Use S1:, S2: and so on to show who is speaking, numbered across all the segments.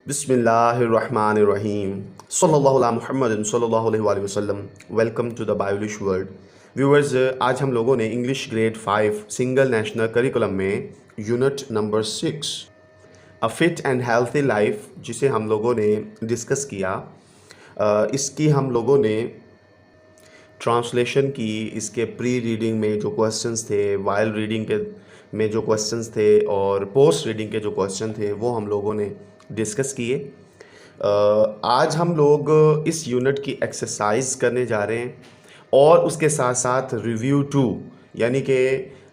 S1: Bismillahirrahmanirrahim. Sallallahu ala Muhammadin sallallahu alaihi wasallam. Welcome to the Biblish world. Viewers, आज हम लोगों ने English grade 5 single national curriculum में unit number 6 a fit and healthy life जिसे हम लोगों ने डिस्कस किया, इसकी हम लोगों ने ट्रांसलेशन की। इसके प्री रीडिंग में जो क्वेश्चंस थे, वाइल रीडिंग के में जो क्वेश्चंस थे और पोस्ट रीडिंग के जो क्वेश्चन थे वो हम लोगों ने डिस्कस किए। आज हम लोग इस यूनिट की एक्सरसाइज करने जा रहे हैं और उसके साथ साथ रिव्यू 2 यानी कि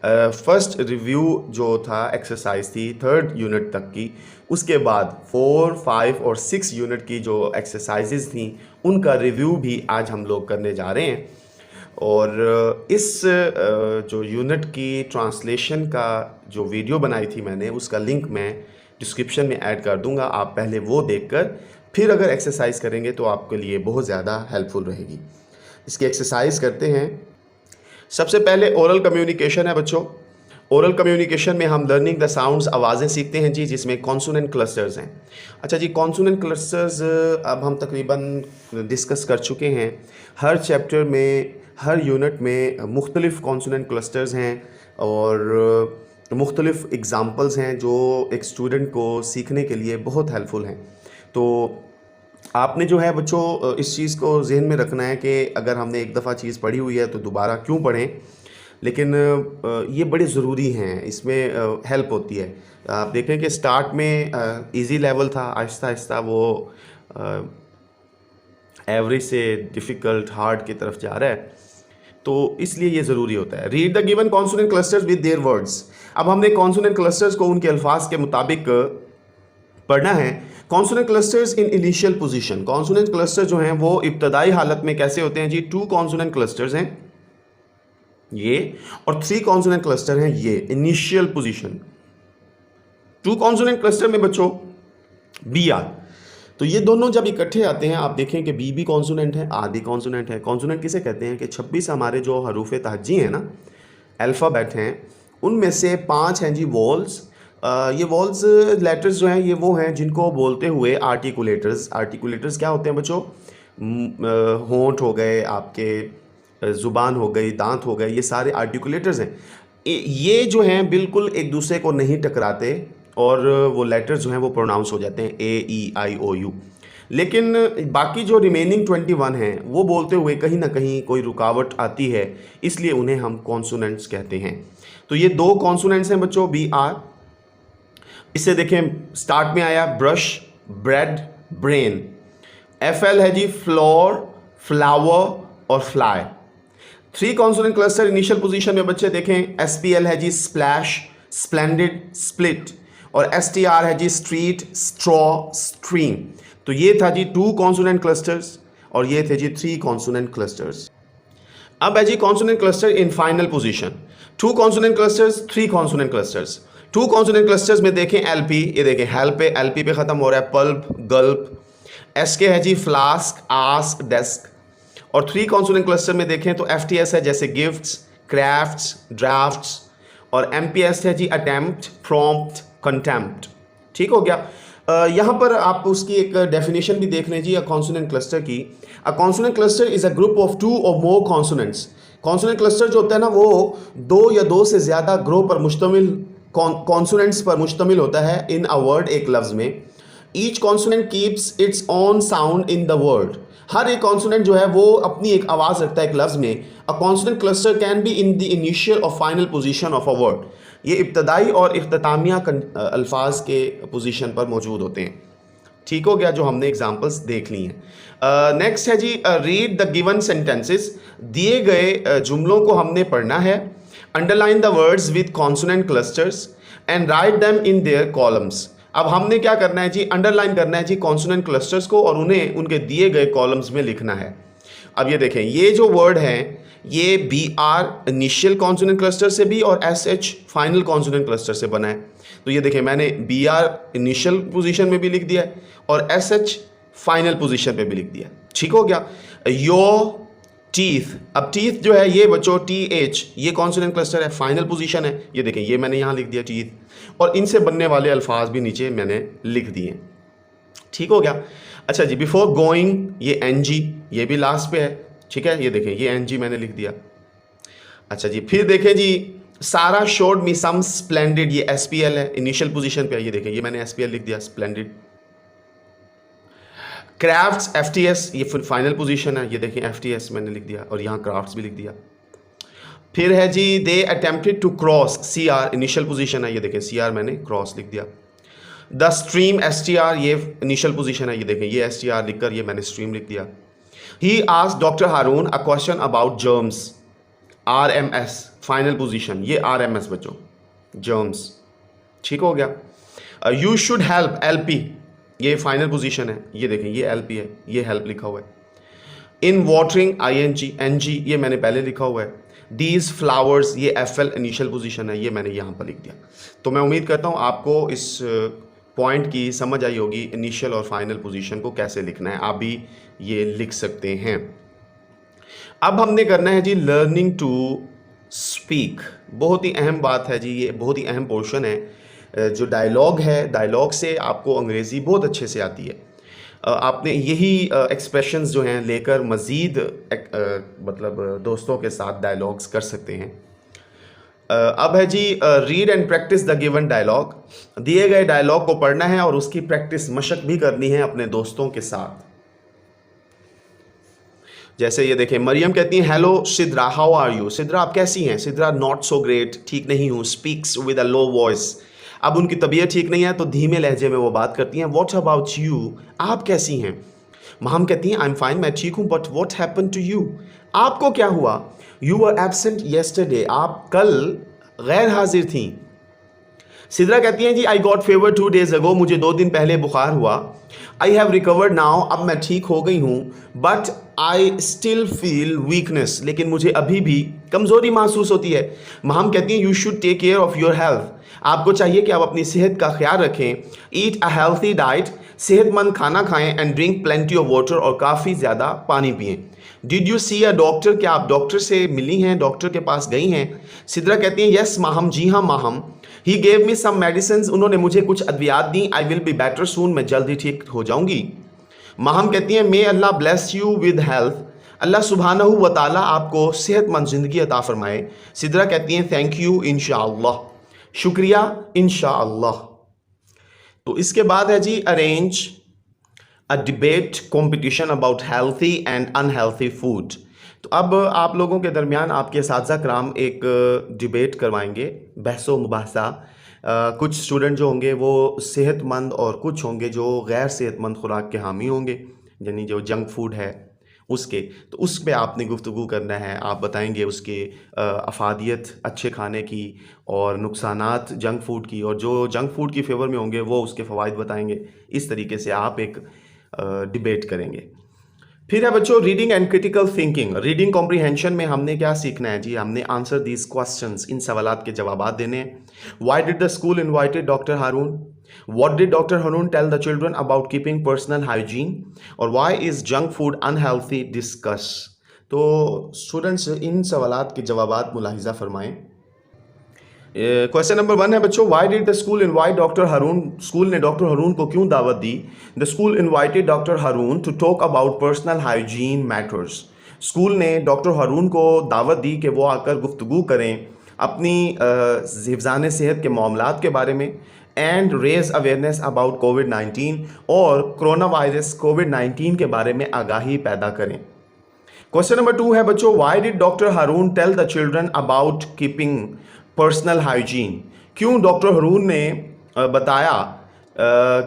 S1: फर्स्ट रिव्यू जो था एक्सरसाइज थी 3rd यूनिट तक की, उसके बाद 4, 5 और 6 यूनिट की जो एक्सरसाइजेज थी उनका रिव्यू भी आज हम लोग करने जा रहे हैं। और इस जो यूनिट की ट्रांसलेशन का जो वीडियो बनाई थी मैंने, उसका लिंक मैं डिस्क्रिप्शन में ऐड कर दूंगा। आप पहले वो देखकर फिर अगर एक्सरसाइज करेंगे तो आपके लिए बहुत ज़्यादा हेल्पफुल रहेगी। इसकी एक्सरसाइज करते हैं। सबसे पहले ओरल कम्युनिकेशन है बच्चों। ओरल कम्युनिकेशन में हम लर्निंग द साउंड्स, आवाज़ें सीखते हैं जी, जिसमें कॉन्सोनेंट क्लस्टर्स हैं। अच्छा जी, कॉन्सोनेंट क्लस्टर्स अब हम तकरीबन डिस्कस कर चुके हैं। हर चैप्टर में, हर यूनिट में मुख्तलिफ कॉन्सोनेंट क्लस्टर्स हैं और मुख्तलिफ एग्ज़ाम्पल्स हैं जो एक स्टूडेंट को सीखने के लिए बहुत हेल्पफुल हैं। तो आपने जो है बच्चों इस चीज़ को जहन में रखना है कि अगर हमने एक दफ़ा चीज़ पढ़ी हुई है तो दोबारा क्यों पढ़ें, लेकिन ये बड़े ज़रूरी हैं, इसमें हेल्प होती है। आप देखें कि स्टार्ट में इजी लेवल था, आहिस्ता आहिस्ता वो एवरेज से डिफ़िकल्ट हार्ड की तरफ जा रहा है, तो इसलिए ये ज़रूरी होता है। Read the given consonant clusters with their words. अब हमने कॉन्सोनेंट क्लस्टर्स को उनके अल्फाज के मुताबिक पढ़ना है। Consonant clusters in initial position. Consonant cluster जो हैं वो इब्तदाई हालत में कैसे होते हैं जी? 2 कॉन्सोनेंट क्लस्टर्स हैं ये, और 3 कॉन्सोनेंट क्लस्टर हैं ये, इनिशियल पोजीशन। 2 कॉन्सोनेंट क्लस्टर में बच्चों बी आर, तो ये दोनों जब इकट्ठे आते हैं आप देखें कि बी भी कॉन्सोनेंट है, आर भी कॉन्सोनेंट है। कॉन्सोनेंट किसे कहते हैं कि 26 हमारे जो हरूफ तहज्जी हैं ना, अल्फ़ाबेट हैं, उनमें से 5 हैं जी वॉल्स। ये वॉल्स लेटर्स जो हैं ये वो हैं जिनको बोलते हुए आर्टिकुलेटर्स। आर्टिकुलेटर्स क्या होते हैं बच्चों? होंठ हो गए, आपके ज़ुबान हो गई, दांत हो गए, ये सारे आर्टिकुलेटर्स हैं। ये जो हैं बिल्कुल एक दूसरे को नहीं टकराते और वो लेटर्स जो हैं वो प्रोनाउंस हो जाते हैं AEIOU। लेकिन बाकी जो रिमेनिंग 21 हैं वो बोलते हुए कहीं ना कहीं कोई रुकावट आती है, इसलिए उन्हें हम कॉन्सोनेंट्स कहते हैं। तो ये 2 कॉन्सोनेंट्स हैं बच्चों, बी आर। इससे देखें स्टार्ट में आया ब्रश, ब्रेड, ब्रेन। FL है जी फ्लोर, फ्लावर और fly. 3 consonant cluster initial position में बच्चे देखें, SPL है जी स्प्लैश, स्प्लेंडेड, स्प्लिट, और STR है जी स्ट्रीट, स्ट्रॉ, स्ट्रीम। तो ये था जी 2 कॉन्सोनेंट क्लस्टर्स और ये थे जी 3 कॉन्सोनेंट क्लस्टर्स। अब है जी consonant cluster in final position. 2 consonant clusters, 3 consonant clusters. 2 consonant clusters में देखें LP, ये देखें हेल्प पे, LP पे ख़त्म हो रहा है, पल्प, गल्प। SK है जी फ्लास्क, आस्क, डेस्क। और 3 कॉन्सोनेंट क्लस्टर में देखें तो FTS है जैसे गिफ्ट्स, क्राफ्ट्स, ड्राफ्ट्स, और MPS है जी अटेम्प्ट, प्रॉम्प्ट, कंटेम्प्ट। ठीक हो गया। यहाँ पर आप उसकी एक डेफिनेशन भी देख लें जी, अ कॉन्सोनेंट क्लस्टर की। अ consonant cluster is a group of 2 और मोर कॉन्सोनेंट्स। कॉन्सोनेंट क्लस्टर जो होता है ना वो 2 या 2 से ज़्यादा ग्रुप पर मुश्तमिल, कॉन्सोनेंट्स पर मुश्तमिल होता है इन अ वर्ड, एक लफ्ज़ में। Each consonant keeps its own sound in the word. हर एक कॉन्सोनेंट जो है वो अपनी एक आवाज़ रखता है एक लफ्ज़ में। A consonant cluster can be in the initial और final position of a word. ये इब्तदाई और इख्तितामिया अल्फाज के पोजीशन पर मौजूद होते हैं। ठीक हो गया, जो हमने एग्जांपल्स देख ली हैं। नेक्स्ट है जी रीड द गिवन सेंटेंसेस। दिए गए जुमलों को हमने पढ़ना है। Underline the words with consonant clusters and write them in their columns. अब हमने क्या करना है जी? अंडरलाइन करना है जी कॉन्सोनेंट क्लस्टर्स को और उन्हें उनके दिए गए कॉलम्स में लिखना है। अब ये देखें, ये जो वर्ड है ये BR इनिशियल कॉन्सोनेंट क्लस्टर से भी और SH फाइनल कॉन्सोनेंट क्लस्टर से बना है। तो ये देखें मैंने BR इनिशियल पोजीशन में भी लिख दिया है और SH फाइनल पोजीशन पे भी लिख दिया। ठीक हो गया। योर टीथ, अब टीथ जो है ये बच्चों TH, ये कॉन्सोनेंट क्लस्टर है, फाइनल पोजीशन है। ये देखें ये मैंने यहाँ लिख दिया टीथ, और इनसे बनने वाले अल्फाज भी नीचे मैंने लिख दिए। ठीक हो गया। अच्छा जी, बिफोर गोइंग ये NG, ये भी लास्ट पे है, ठीक है, ये देखें ये NG मैंने लिख दिया। अच्छा जी, फिर देखें जी, सारा शोड मी सम स्प्लेंडेड, ये SPL है, इनिशियल पोजीशन पे है, ये देखें ये मैंने SPL लिख दिया, स्प्लेंडेड। क्राफ्ट्स FTS, ये फाइनल पोजीशन है, ये देखें FTS मैंने लिख दिया और यहाँ क्राफ्ट्स भी लिख दिया। फिर है जी, they attempted to cross, CR initial position है, ये देखें CR मैंने क्रॉस लिख दिया। द स्ट्रीम STR, ये इनिशियल पोजीशन है, ये देखें ये STR लिखकर ये मैंने स्ट्रीम लिख दिया। He asked doctor Haroon a question about germs, RMS final position, ये RMS बच्चों, जर्म्स, ठीक हो गया। यू शुड हेल्प, LP, ये फाइनल पोजीशन है, ये देखें ये LP है, ये हेल्प लिखा हुआ है। इन वाटरिंग ING, NG ये मैंने पहले लिखा हुआ है। दीज फ्लावर्स, ये FL इनिशियल पोजीशन है, ये मैंने यहाँ पर लिख दिया। तो मैं उम्मीद करता हूँ आपको इस पॉइंट की समझ आई होगी, इनिशियल और फाइनल पोजीशन को कैसे लिखना है, आप भी ये लिख सकते हैं। अब हमने करना है जी लर्निंग टू स्पीक, बहुत ही अहम बात है जी, ये बहुत ही अहम पोर्शन है। जो डायलॉग है, डायलॉग से आपको अंग्रेज़ी बहुत अच्छे से आती है। आपने यही एक्सप्रेशंस जो हैं लेकर मज़ीद मतलब दोस्तों के साथ डायलॉग्स कर सकते हैं। अब है जी read and practise the given dialogue, दिए गए डायलॉग को पढ़ना है और उसकी प्रैक्टिस मशक भी करनी है अपने दोस्तों के साथ। जैसे ये देखें, मरियम कहती हैं hello Sidra, how are you? Sidra आप कैसी हैं? सिद्रा नॉट सो ग्रेट, ठीक नहीं हूँ, speaks with a low voice. अब उनकी तबीयत ठीक नहीं है तो धीमे लहजे में वो बात करती हैं। व्हाट अबाउट यू, आप कैसी हैं? महम कहती हैं आई एम फाइन, मैं ठीक हूँ, but what happen to you, आपको क्या हुआ? यू आर एब्सेंट येस्टरडे, आप कल गैर हाजिर थी। सिद्रा कहती हैं जी I got fever 2 days ago, मुझे 2 दिन पहले बुखार हुआ। आई हैव रिकवर्ड नाउ, अब मैं ठीक हो गई हूँ। But I still feel weakness, लेकिन मुझे अभी भी कमज़ोरी महसूस होती है। महम कहती हैं you should take care of your health, आपको चाहिए कि आप अपनी सेहत का ख्याल रखें। ईट अ हेल्थी डाइट, सेहतमंद खाना खाएं। And drink plenty of water, और काफ़ी ज़्यादा पानी पिएं। Did you see a doctor, क्या आप डॉक्टर से मिली हैं, डॉक्टर के पास गई हैं? सिद्रा कहती हैं यस माहम, जी हाँ Maham. He gave me some medicine, उन्होंने मुझे कुछ अद्वियात दी। I will be better soon, मैं जल्द ही ठीक हो जाऊंगी। माहम कहती हैं may Allah bless you with health, Allah सुब्हानहू व तआला आपको सेहतमंद ज़िंदगी अता फरमाए। सिद्रा कहती हैं थैंक यू इंशाअल्लाह, शुक्रिया इंशाअल्लाह। तो इसके बाद है जी arrange a debate competition about healthy and unhealthy food. तो अब आप लोगों के दरमियान आपके साथी कराम एक डिबेट करवाएंगे, बहसो मुबाहसा। कुछ स्टूडेंट जो होंगे वो सेहतमंद और कुछ होंगे जो गैर सेहतमंद खुराक के हामी होंगे, यानी जो जंक फूड है उसके। तो उस पर आपने गुफ्तगू करना है, आप बताएंगे उसके अफादियत अच्छे खाने की और नुकसानात जंक फूड की, और जो जंक फूड की फेवर में होंगे वो उसके फ़वाइद बताएंगे। इस तरीके से आप एक डिबेट करेंगे। फिर है बच्चों reading and critical thinking. Reading comprehension में हमने क्या सीखना है जी, हमने आंसर दीज क्वेश्चंस, इन सवालात के जवाबात देने हैं। Why did the school invited doctor Haroon, what did doctor Haroon tell the children about keeping personal hygiene, और why is junk food unhealthy, discuss. तो स्टूडेंट्स इन सवालात के जवाबात मुलाहिजा फरमाएं। क्वेश्चन नंबर 1 है बच्चों, why did the school invite doctor Haroon, school ने doctor Haroon को क्यों दावत दी? The school invited doctor Haroon to talk about personal hygiene matters. School ने डॉक्टर हारून को दावत दी कि वो आकर गुफ्तगू करें अपनी हिफ्ज़ान सेहत के मामलात के बारे में। एंड रेज अवेयरनेस अबाउट कोविड-19, और कोरोना वायरस कोविड-19 के बारे में आगाही पैदा करें। क्वेश्चन नंबर 2 है बच्चों, why did doctor Haroon tell the children about keeping personal hygiene. क्यों डॉक्टर हारून ने बताया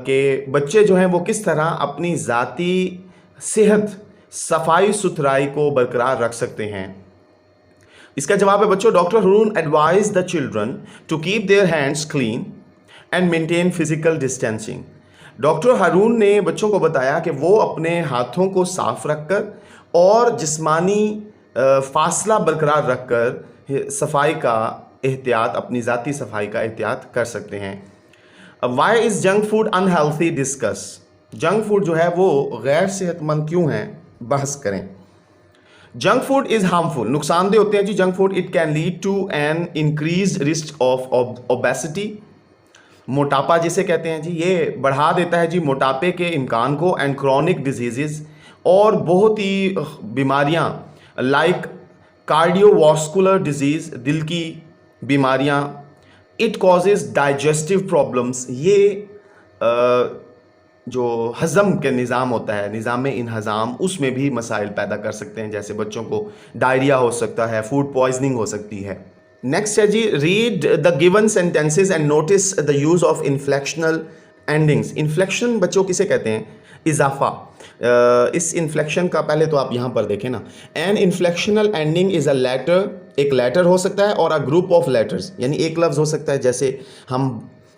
S1: कि बच्चे जो हैं वो किस तरह अपनी ज़ाती सेहत, सफाई सुथराई को बरकरार रख सकते हैं? इसका जवाब है बच्चों, doctor Haroon advise the children to keep their hands clean and maintain physical distancing. Doctor Haroon ने बच्चों को बताया कि वो अपने हाथों को साफ रखकर और जिस्मानी फासला बरकरार रखकर सफाई का एहतियात, अपनी ज़ाती सफाई का एहतियात कर सकते हैं। अब why is junk food unhealthy, discuss. Junk food जो है वो गैर सेहतमंद क्यों है, बहस करें। जंक फूड इज़ हार्मफुल, नुकसानदेह होते हैं जी junk food. It can lead to an increase risk of obesity, मोटापा जिसे कहते हैं जी, ये बढ़ा देता है जी मोटापे के इम्कान को, एंड क्रॉनिक डिजीजेस और बहुत ही बीमारियां लाइक कार्डियोवास्कुलर डिजीज, दिल की बीमारियां, इट कॉजेज डाइजेस्टिव प्रॉब्लम्स, ये जो हज़म के निज़ाम होता है, निज़ाम इनहज़ाम, उसमें भी मसाइल पैदा कर सकते हैं, जैसे बच्चों को डायरिया हो सकता है, फूड पॉइजनिंग हो सकती है। नेक्स्ट है जी, read the given sentences and notice the use of inflectional endings. Inflection बच्चों किसे कहते हैं? इजाफा। इस इन्फ्लेक्शन का पहले तो आप यहाँ पर देखें ना, an inflectional ending is a letter, एक लेटर हो सकता है, और अ ग्रुप ऑफ लेटर्स, यानी एक लफ्ज़ हो सकता है। जैसे हम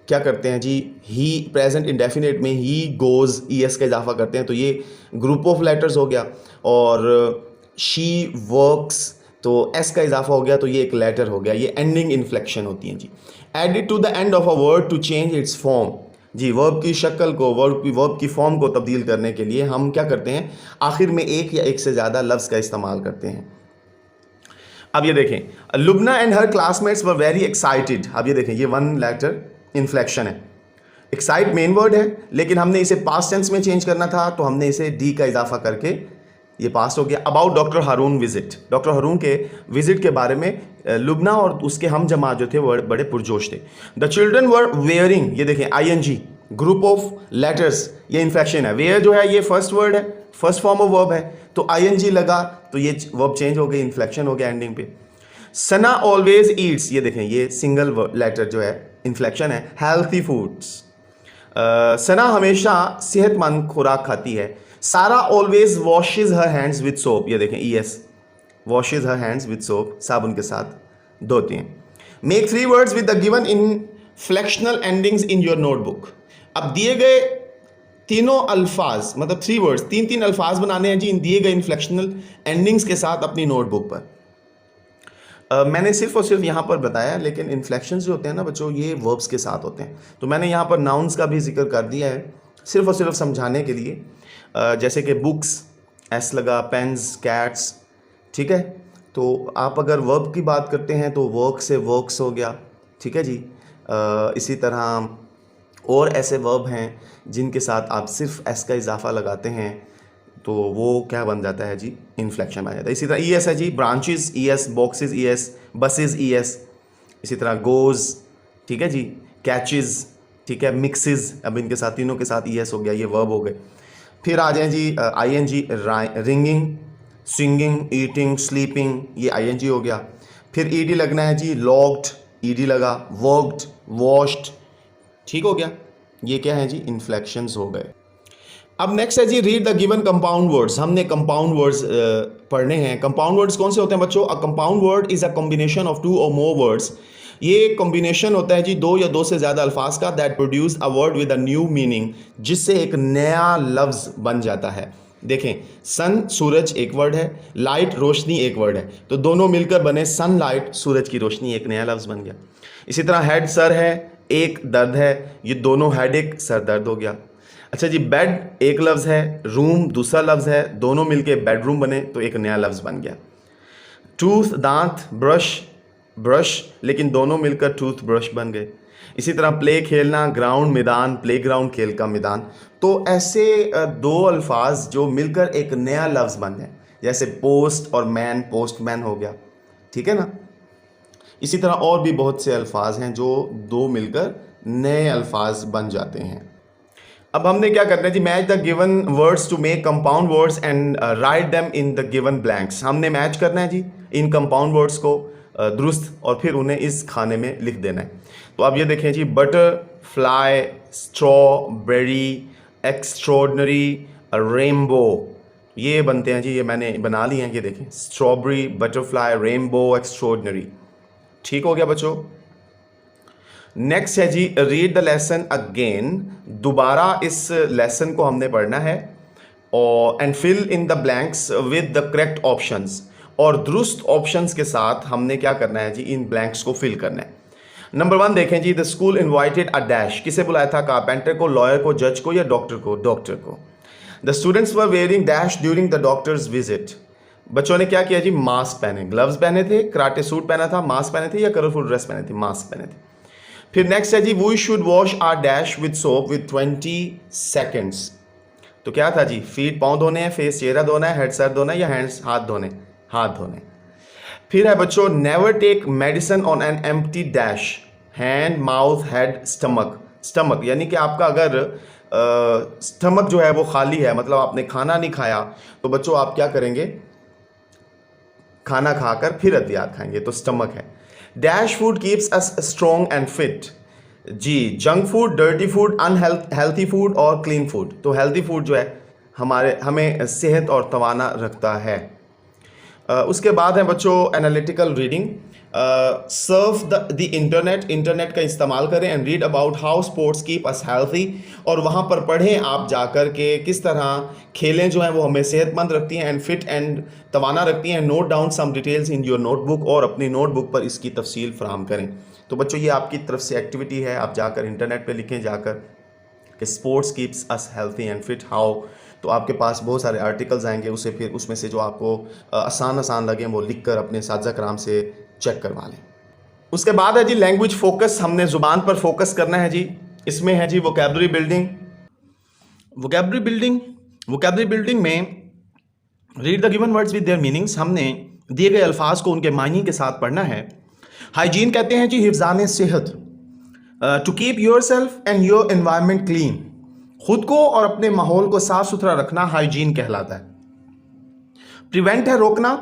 S1: क्या करते हैं जी, ही प्रेजेंट इंडेफिनिट में ही गोज़ ईएस का इजाफा करते हैं, तो ये ग्रुप ऑफ लेटर्स हो गया। और शी वर्क्स, तो एस का इजाफा हो गया, तो ये एक लेटर हो गया। ये एंडिंग इन्फ्लेक्शन होती हैं जी। Added to the end of a word to change its form, जी वर्ब की शक्ल को, वर्ब की फॉर्म को तब्दील करने के लिए हम क्या करते हैं, आखिर में एक या एक से ज़्यादा लफ्ज़ का इस्तेमाल करते हैं। अब ये देखें, Lubna and her classmates were very excited. अब ये देखें, ये वन लेटर इन्फ्लेक्शन है। एक्साइट मेन वर्ड है, लेकिन हमने इसे पास्ट टेंस में चेंज करना था, तो हमने इसे डी का इजाफा करके ये पास्ट हो गया। About doctor Haroon visit, doctor Haroon के विजिट के बारे में लुबना और उसके हम जमा जो थे वो बड़े पुरजोश थे। द चिल्ड्रन वर वेयरिंग, ये देखें आईएनजी, ग्रुप ऑफ लेटर्स, ये इन्फ्लेक्शन है। वेयर जो है ये फर्स्ट वर्ड है, फर्स्ट फॉर्म ऑफ वर्ब है, तो आईएनजी लगा तो ये वर्ब चेंज हो गई, इन्फ्लेक्शन हो गया एंडिंग पे। सना ऑलवेज ईट्स, ये देखें ये सिंगल लेटर जो है इन्फ्लेक्शन है, हेल्थी फूड्स। सना हमेशा सेहतमंद खुराक खाती है। Sara always washes her hands with soap, ये देखें ES, washes her hands with soap, साबुन के साथ धोती हैं। Make 3 words with the given inflectional endings in your notebook. अब दिए गए तीनों अल्फाज, मतलब 3 वर्ड्स, 3 अल्फाज बनाने हैं जी इन दिए गए इन्फ्लेक्शनल एंडिंग्स के साथ अपनी नोटबुक पर। मैंने सिर्फ और सिर्फ यहाँ पर बताया, लेकिन इन्फ्लेक्शंस जो होते हैं ना बच्चों, ये वर्ब्स के साथ होते हैं, तो मैंने यहाँ पर नाउन्स का भी जिक्र कर दिया है सिर्फ और सिर्फ समझाने के लिए। जैसे कि बुक्स, एस लगा, पेन्स, कैट्स, ठीक है। तो आप अगर वर्ब की बात करते हैं तो वर्क से वर्क्स हो गया, ठीक है जी। इसी तरह और ऐसे वर्ब हैं जिनके साथ आप सिर्फ एस का इजाफा लगाते हैं तो वो क्या बन जाता है जी, इन्फ्लेक्शन बन जाता है। इसी तरह ई एस है जी, branches E S, boxes E S, buses E S. इसी तरह गोज़, ठीक है जी, कैचेस, ठीक है, मिक्सेस, अब इनके साथ तीनों के साथ ई एस हो गया, ये वर्ब हो गए। फिर आ जाए जी I N G, ringing, singing, eating, sleeping, ये आई एन जी हो गया। फिर ई डी लगना है जी, लॉग्ड, ई डी लगा, वर्कड, वॉश्ड, ठीक हो गया। ये क्या है जी, इन्फ्लेक्शंस हो गए। अब नेक्स्ट है जी, read the given compound words. हमने कंपाउंड वर्ड्स पढ़ने हैं। कंपाउंड वर्ड्स कौन से होते हैं बच्चों? A compound word is a combination of 2 और मोर वर्ड्स। ये कॉम्बिनेशन होता है जी 2 या 2 से ज़्यादा अल्फाज का, that produce a word with a new meaning, जिससे एक नया लफ्ज़ बन जाता है। देखें, सन सूरज एक वर्ड है, लाइट रोशनी एक वर्ड है, तो दोनों मिलकर बने सन लाइट, सूरज की रोशनी, एक नया लफ्ज़ बन गया। इसी तरह हेड सर है, एक दर्द है, ये दोनों हेड एक सर दर्द हो गया। अच्छा जी, बेड एक लफ्ज़ है, रूम दूसरा लफ्ज़ है, दोनों मिलके बेडरूम बने तो एक नया लफ्ज़ बन गया। टूथ दांत, ब्रश ब्रश, लेकिन दोनों मिलकर टूथ ब्रश बन गए। इसी तरह प्ले खेलना, ग्राउंड मैदान, प्ले ग्राउंड खेल का मैदान। तो ऐसे 2 अल्फाज जो मिलकर एक नया लफ्ज़ बन गए, जैसे पोस्ट और मैन, पोस्टमैन हो गया, ठीक है ना। इसी तरह और भी बहुत से अल्फाज हैं जो 2 मिलकर नए अल्फाज बन जाते हैं। अब हमने क्या करना है जी, match the given words to make compound words and write them in the given blanks. हमने मैच करना है जी इन कंपाउंड वर्ड्स को दुरुस्त, और फिर उन्हें इस खाने में लिख देना है। तो अब ये देखें जी, butterfly, strawberry, extraordinary, rainbow, ये बनते हैं जी, ये मैंने बना लिए हैं। ये देखें, स्ट्रॉबेरी, बटरफ्लाई, रेनबो, एक्स्ट्रॉर्डनरी, ठीक हो गया बच्चों। नेक्स्ट है जी, रीड द लेसन अगेन। दोबारा इस लेसन को हमने पढ़ना है और and fill in the blanks with the correct options, और दुरुस्त ऑप्शंस के साथ हमने क्या करना है जी, इन ब्लैंक्स को फिल करना है। नंबर 1 देखें जी, the school invited a dash, किसे बुलाया था? कारपेंटर को, लॉयर को, जज को या डॉक्टर को? डॉक्टर को। The students were wearing dash during the doctors visit, बच्चों ने क्या किया जी, मास्क पहने, ग्लव्स पहने थे, कराटे सूट पहना था, मास्क पहने थे या कलरफुल ड्रेस पहने थे? मास्क पहने थे। फिर नेक्स्ट है जी, we should wash our dash with soap with 20 seconds. तो क्या था जी, फीट पाँव धोने हैं, फेस चेहरा धोना है, हेड सर धोना है, या हैंड्स हाथ धोने, हाथ धोने। फिर है बच्चों, never take medicine on an empty dash, hand mouth head stomach. Stomach यानी कि आपका अगर स्टमक जो है वो खाली है, मतलब आपने खाना नहीं खाया, तो बच्चों आप क्या करेंगे, खाना खाकर फिर अद्वियात खाएंगे, तो स्टमक है। Dash food keeps us strong and fit. जी, junk food, dirty food, unhealthy food और क्लीन फूड। तो हेल्थी फूड जो है हमें सेहत और तवाना रखता है। उसके बाद है बच्चों analytical reading. Surf the internet, internet का इस्तेमाल करें, and read about how sports keep us healthy, और वहाँ पर पढ़ें आप जाकर के किस तरह खेलें जो हैं वो हमें सेहतमंद रखती हैं, एंड फिट एंड तवाना रखती हैं। Note down some details in your notebook, और अपनी नोटबुक पर इसकी तफसील फराहम करें। तो बच्चों ये आपकी तरफ से एक्टिविटी है, आप जाकर इंटरनेट पर लिखें जाकर कि sports keeps us healthy and fit how. तो आपके पास बहुत सारे आर्टिकल्स आएंगे, उसे फिर उसमें से जो आपको आसान लगे वो लिख कर अपने साझा कराम से चेक करवा लें। उसके बाद है जी लैंग्वेज फोकस, हमने ज़ुबान पर फोकस करना है जी। इसमें है जी वोकैबुलरी बिल्डिंग। वोकैबुलरी बिल्डिंग में read the given words with their meanings, हमने दिए गए अल्फाज को उनके मायने के साथ पढ़ना है। हाइजीन कहते हैं जी हिफ्ज़ान सेहत। To keep yourself and your environment clean, खुद को और अपने माहौल को साफ सुथरा रखना हाइजीन कहलाता है। प्रिवेंट है रोकना।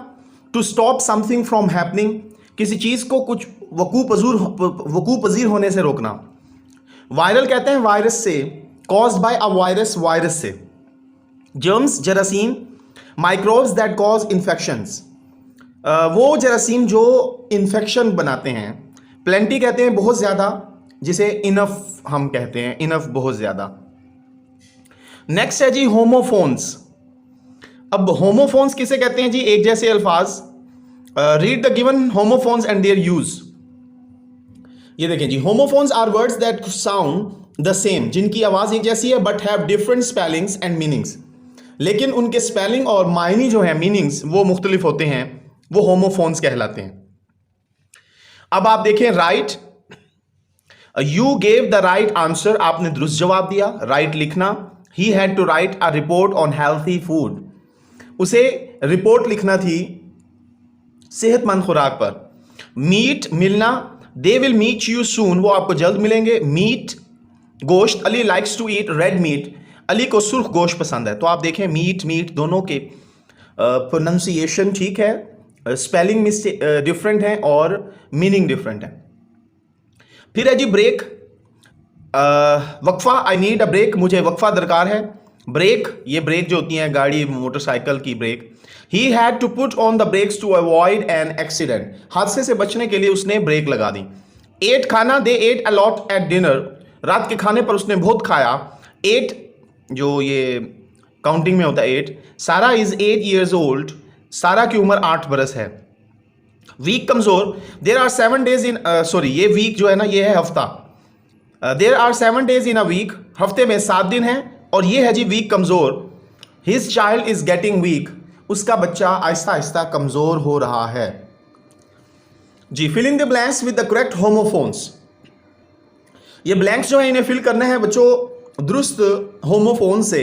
S1: To stop something from happening, किसी चीज़ को कुछ वकू पजीर होने से रोकना। वायरल कहते हैं वायरस से, caused by a virus, virus से। जर्म्स जरासीम, माइक्रोब्स दैट कॉज इन्फेक्शंस, वो जरासीम जो इन्फेक्शन बनाते हैं। प्लेंटी कहते हैं बहुत ज़्यादा, जिसे इनफ हम कहते हैं, इनफ बहुत ज़्यादा। नेक्स्ट है जी होमोफोन्स। अब होमोफोन्स किसे कहते हैं जी, एक जैसे अल्फाज। Read the given homophones and their use. ये देखें जी, homophones are words that sound the same, जिनकी आवाज एक जैसी है but have different spellings and meanings, लेकिन उनके स्पेलिंग और मायने जो है, मीनिंग्स, वो मुख्तलिफ होते हैं, वो होमोफोन्स कहलाते हैं। अब आप देखें right, you gave the right answer, आपने दुरुस्त जवाब दिया, राइट लिखना। He had to write a report on healthy food, उसे रिपोर्ट लिखना थी सेहतमंद खुराक पर। मीट मिलना, they will meet you soon, वो आपको जल्द मिलेंगे। मीट गोश्त, Ali likes to eat red meat, Ali को सुर्ख गोश्त पसंद है। तो आप देखें मीट दोनों के प्रोनाउंसिएशन ठीक है, स्पेलिंग मिस्टेक डिफरेंट है और मीनिंग डिफरेंट है। फिर है जी ब्रेक, वक्फा, आई नीड अ ब्रेक, मुझे वक्फा दरकार है। ब्रेक, ये ब्रेक जो होती हैं गाड़ी मोटरसाइकिल की brake. He had to put on the brakes to avoid an accident, हादसे से बचने के लिए उसने ब्रेक लगा दी। एट खाना, they ate a lot at dinner, रात के खाने पर उसने बहुत खाया। एट जो ये काउंटिंग में होता है 8। सारा इज 8 ईयर्स ओल्ड, सारा की उम्र 8 बरस है। वीक कमजोर, there are 7 days in, sorry ये वीक जो है ना ये है हफ्ता। There are 7 days in a week, हफ्ते में 7 दिन हैं, और ये है जी वीक कमजोर। His child is getting weak, उसका बच्चा आहिस्ता आहिस्ता कमजोर हो रहा है। जी fill in the blanks with the correct homophones, ये ब्लैंक्स जो है इन्हें फिल करना है बच्चों दुरुस्त होमोफोन से।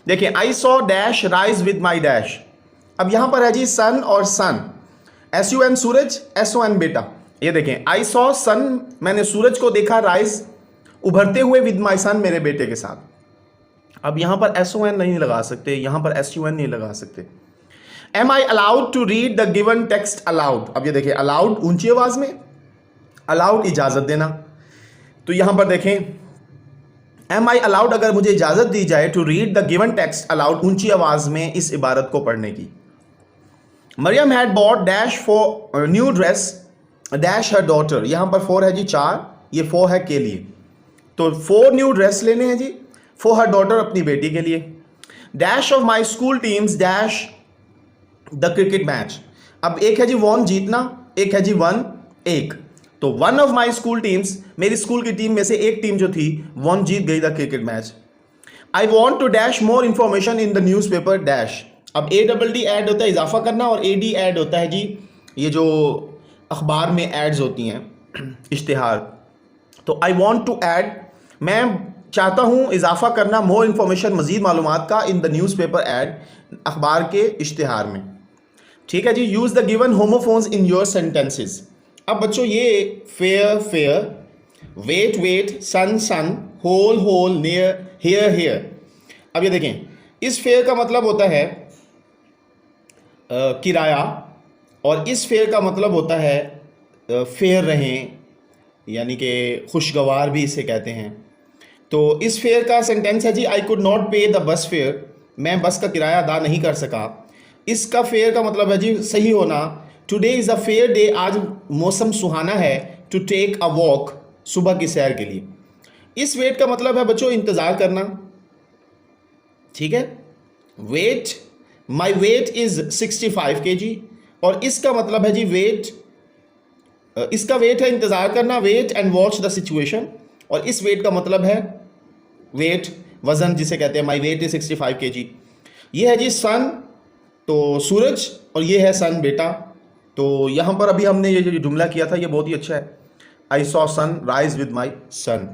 S1: देखिए, I saw dash rise with my dash. अब यहां पर है जी सन और सन, SUN सूरज, SON बेटा। ये देखें, आई सॉ सन, मैंने सूरज को देखा, राइज उभरते हुए, विद माई सन, मेरे बेटे के साथ। अब यहां पर SON नहीं लगा सकते, यहां पर SUN नहीं लगा सकते। Am I allowed to read the given text aloud. अब ये देखिए, अलाउड ऊंची आवाज में, अलाउड इजाजत देना। तो यहां पर देखें, एम आई अलाउड, अगर मुझे इजाजत दी जाए, to read the given text aloud, ऊंची आवाज में इस इबारत को पढ़ने की। Mariam had bought dash for new dress dash her daughter, यहां पर 4 है जी 4, ये 4 है के लिए, तो 4 न्यू ड्रेस लेने हैं जी फॉर हर डॉटर, अपनी बेटी के लिए। Dash of my school teams dash the cricket match. अब एक है जी वॉन जीतना, एक है जी वन एक, तो one of my school teams, मेरी स्कूल की टीम में से एक टीम जो थी वन जीत गई the cricket match. I want to dash more information in the news paper dash. अब ADD ऐड होता है इजाफा करना, और AD ऐड होता है जी ये जो अखबार में एड्स होती हैं, इश्तिहार। तो आई वॉन्ट टू ऐड, मैं चाहता हूँ इजाफा करना मोर इन्फॉर्मेशन, मजीद मालूमात का in the newspaper ad, अखबार के इश्तिहार में। ठीक है जी। Use the given homophones in your sentences. अब बच्चों ये fair fare, weight wait, sun son, whole hole, near, here hear. अब ये देखें, इस फेयर का मतलब होता है किराया, और इस फेयर का मतलब होता है फेयर रहें, यानी कि खुशगवार भी इसे कहते हैं। तो इस फेयर का सेंटेंस है जी, आई कुड नॉट पे द बस फेयर, मैं बस का किराया अदा नहीं कर सका। इसका फेयर का मतलब है जी सही होना। Today is a fair day, आज मौसम सुहाना है। टू टेक अ वॉक, सुबह की सैर के लिए। इस वेट का मतलब है बच्चों इंतज़ार करना। ठीक है। Wait, my weight is 65 kg, और इसका मतलब है जी वेट, इसका वेट है इंतज़ार करना, wait and watch the situation, और इस वेट का मतलब है वेट, वज़न जिसे कहते हैं, माई वेट इज 65 kg। ये है जी सन, तो सूरज, और ये है सन बेटा। तो यहाँ पर अभी हमने ये जो जुमला किया था ये बहुत ही अच्छा है, I saw sun rise with my son.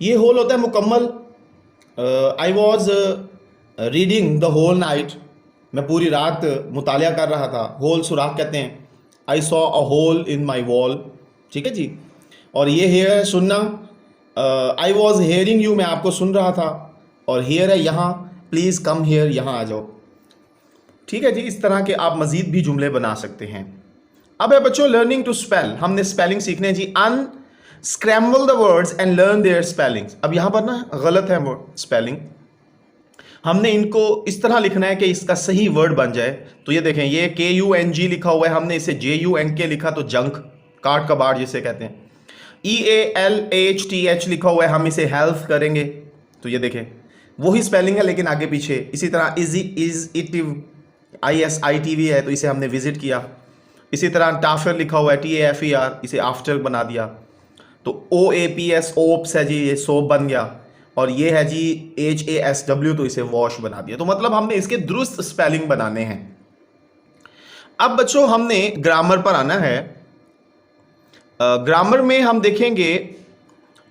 S1: ये होल होता है मुकम्मल, I was reading the whole night, मैं पूरी रात मुतालिया कर रहा था। होल सुराख कहते हैं। I saw a hole in my wall. ठीक है जी। और ये हेयर है सुनना, आई वॉज हेयरिंग यू, मैं आपको सुन रहा था। और हेयर है यहाँ, प्लीज़ कम हेयर, यहाँ आ जाओ। ठीक है जी। इस तरह के आप मज़ीद भी जुमले बना सकते हैं। अब है बच्चों लर्निंग टू स्पेल, हमने स्पेलिंग सीखने जी। Unscramble the words and learn their spellings. अब यहाँ पर ना गलत है स्पेलिंग, हमने इनको इस तरह लिखना है कि इसका सही वर्ड बन जाए। तो ये देखें, ये KUNG लिखा हुआ है, हमने इसे JUNK लिखा, तो जंक, काट कबाड़ जिसे कहते हैं। EALHTH लिखा हुआ है, हम इसे हेल्थ करेंगे। तो ये देखें वही स्पेलिंग है लेकिन आगे पीछे। इसी तरह इज इटिव, ISITV है, तो इसे हमने विजिट किया। इसी तरह टाफर लिखा हुआ है, TAFER, इसे आफ्टर बना दिया। तो OAPS ओप्स है जी, ये सोप बन गया। और ये है जी HASW, तो इसे वॉश बना दिया। तो मतलब हमने इसके दुरुस्त स्पेलिंग बनाने हैं। अब बच्चों हमने ग्रामर पर आना है। ग्रामर में हम देखेंगे,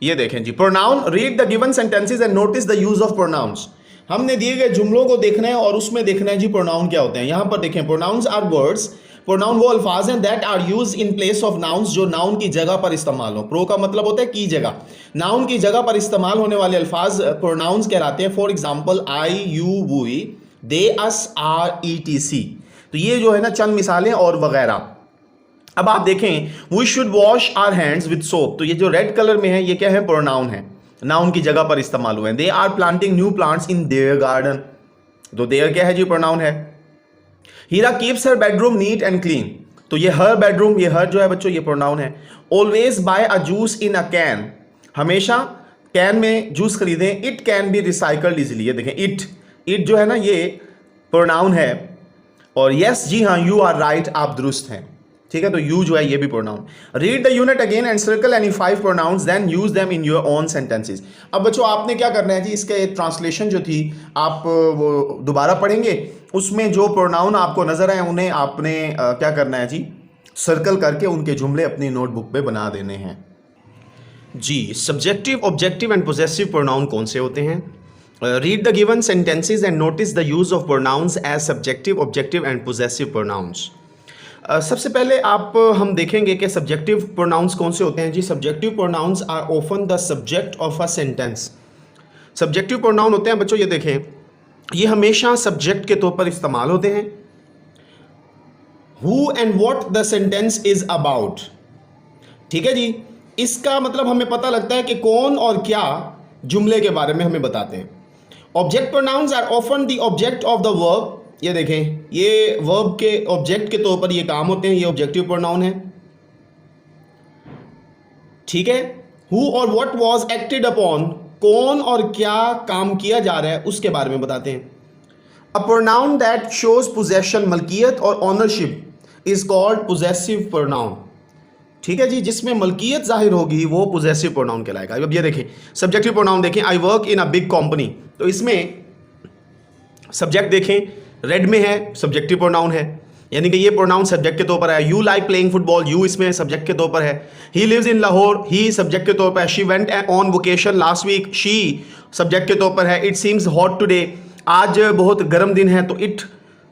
S1: ये देखें जी, pronoun, read the given sentences and notice the use of pronouns. हमने दिए गए जुमलों को देखना है और उसमें देखना है जी प्रोनाउन क्या होते हैं। यहां पर देखें, प्रोनाउंस आर वर्ड्स, प्रोनाउन वो अल्फाज हैं that are use in place of nouns, जो नाउन की जगह पर इस्तेमाल हो। प्रो का मतलब होता है की जगह, नाउन की जगह पर इस्तेमाल होने वाले अल्फाज प्रोनाउंस कहलाते हैं। For example I, you, we, they, us, our, ETC। तो ये जो है ना चंद मिसालें और वगैरह। अब आप देखें, we should wash our hands with soap, तो ये जो रेड कलर में है ये क्या है, प्रोनाउन है, नाउन की जगह पर इस्तेमाल हुए हैं। They are planting new plants in their garden, तो देयर क्या है जी, प्रोनाउन है। Heera keeps her bedroom neat and clean, तो ये हर बेडरूम, ये हर जो है बच्चों ये प्रोनाउन है। Always buy a juice in a can, हमेशा कैन में जूस खरीदें। It can be recycled easily, ये देखें इट जो है ना ये प्रोनाउन है। और यस जी हाँ, यू आर राइट, आप दुरुस्त हैं। ठीक है, तो यू जो है ये भी pronoun. Read the unit again and circle any 5 pronouns, then use them in your own sentences. अब बच्चों आपने क्या करना है जी, इसके ट्रांसलेशन जो थी आप वो दोबारा पढ़ेंगे, उसमें जो प्रोनाउन आपको नजर आए उन्हें आपने क्या करना है जी, सर्कल करके उनके जुमले अपनी नोटबुक पे बना देने हैं जी। Subjective, objective and possessive pronoun कौन से होते हैं? Read the given sentences and notice the use of pronouns as subjective, objective and possessive pronouns. सबसे पहले हम देखेंगे कि सब्जेक्टिव प्रोनाउंस कौन से होते हैं जी। Subjective pronouns are often the subject of a sentence. Subjective pronoun होते हैं बच्चों, ये देखें, ये हमेशा सब्जेक्ट के तौर पर इस्तेमाल होते हैं। Who and what the sentence is about, ठीक है जी, इसका मतलब हमें पता लगता है कि कौन और क्या जुमले के बारे में हमें बताते हैं। Object pronouns are often the object of the verb, ये देखें, ये वर्ब के ऑब्जेक्ट के तौर पर ये काम होते हैं, ये ऑब्जेक्टिव प्रोनाउन है। ठीक है। हु और व्हाट वाज एक्टेड अपॉन, कौन और क्या काम किया जा रहा है उसके बारे में बताते हैं। A pronoun that shows possession, मलकियत और ownership is called possessive pronoun. ठीक है जी, जिसमें मलकियत जाहिर होगी वो पोजेसिव प्रोनाउन कहलाएगा। अब ये देखें, सब्जेक्टिव प्रोनाउन देखें, I work in a big company, तो इसमें सब्जेक्ट देखें रेड में है, सब्जेक्टिव प्रोनाउन है। यानी कि ये प्रोनाउन सब्जेक्ट के तौर पर है। You like playing football, you इसमें सब्जेक्ट के तौर पर है। He lives in Lahore, he subject के तौर पर है। She went on vocation last week, she subject के तौर पर है। इट सीम्स हॉट टुडे, आज बहुत गर्म दिन है, तो इट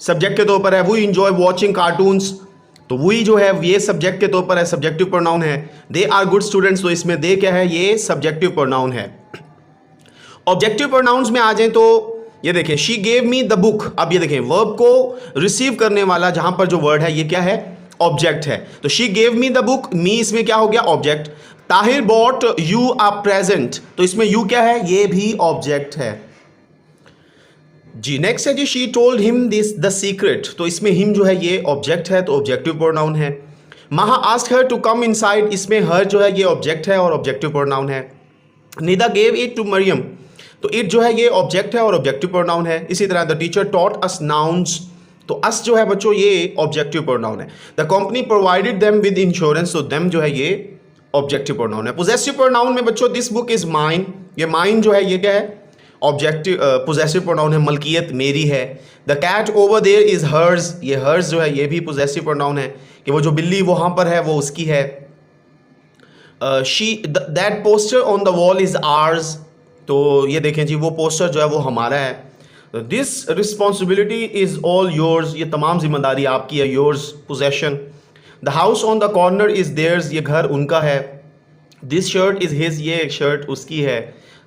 S1: सब्जेक्ट के तौर पर है। वी इंजॉय वॉचिंग कार्टून्स, तो वी जो है ये सब्जेक्ट के तौर पर है, सब्जेक्टिव प्रोनाउन है। दे आर गुड स्टूडेंट्स, तो इसमें दे क्या है, ये सब्जेक्टिव प्रोनाउन है। ऑब्जेक्टिव प्रोनाउंस में आ जाए तो ये देखें, she gave me the book. अब ये देखें, वर्ब को रिसीव करने वाला जहां पर जो वर्ड है ये क्या है, ऑब्जेक्ट है। तो she gave me the book, me इसमें क्या हो गया, object. Tahir bought you a present, तो इसमें यू क्या है, ये भी ऑब्जेक्ट है जी। नेक्स्ट है जी, she told him this the secret, तो इसमें हिम जो है ये ऑब्जेक्ट है, तो ऑब्जेक्टिव प्रोनाउन है। Maha asked her to come inside, इसमें हर जो है ये ऑब्जेक्ट है और ऑब्जेक्टिव प्रोनाउन है। Nida gave it to Mariam, तो इट जो है ये ऑब्जेक्ट है और ऑब्जेक्टिव प्रोनाउन है। इसी तरह the teacher taught us nouns, तो अस जो है बच्चों ये ऑब्जेक्टिव प्रोनाउन है। The company provided them with insurance, तो देम जो है ये ऑब्जेक्टिव प्रोनाउन है। पोजेसिव प्रोनाउन में बच्चों दिस बुक इज माइन, ये माइन जो है ये क्या है, ऑब्जेक्टिव पोजेसिव प्रोनाउन है, मलकियत मेरी है। The cat over there is hers, ये हर्स जो है ये भी पोजेसिव प्रोनाउन है कि वो जो बिल्ली वहां पर है वो उसकी है। She that poster on the wall is hours, तो ये देखें जी वो पोस्टर जो है वो हमारा है। This responsibility is all yours, ये तमाम जिम्मेदारी आपकी है, yours possession. The house on the corner is theirs, ये घर उनका है। दिस शर्ट इज हिज, ये शर्ट उसकी है।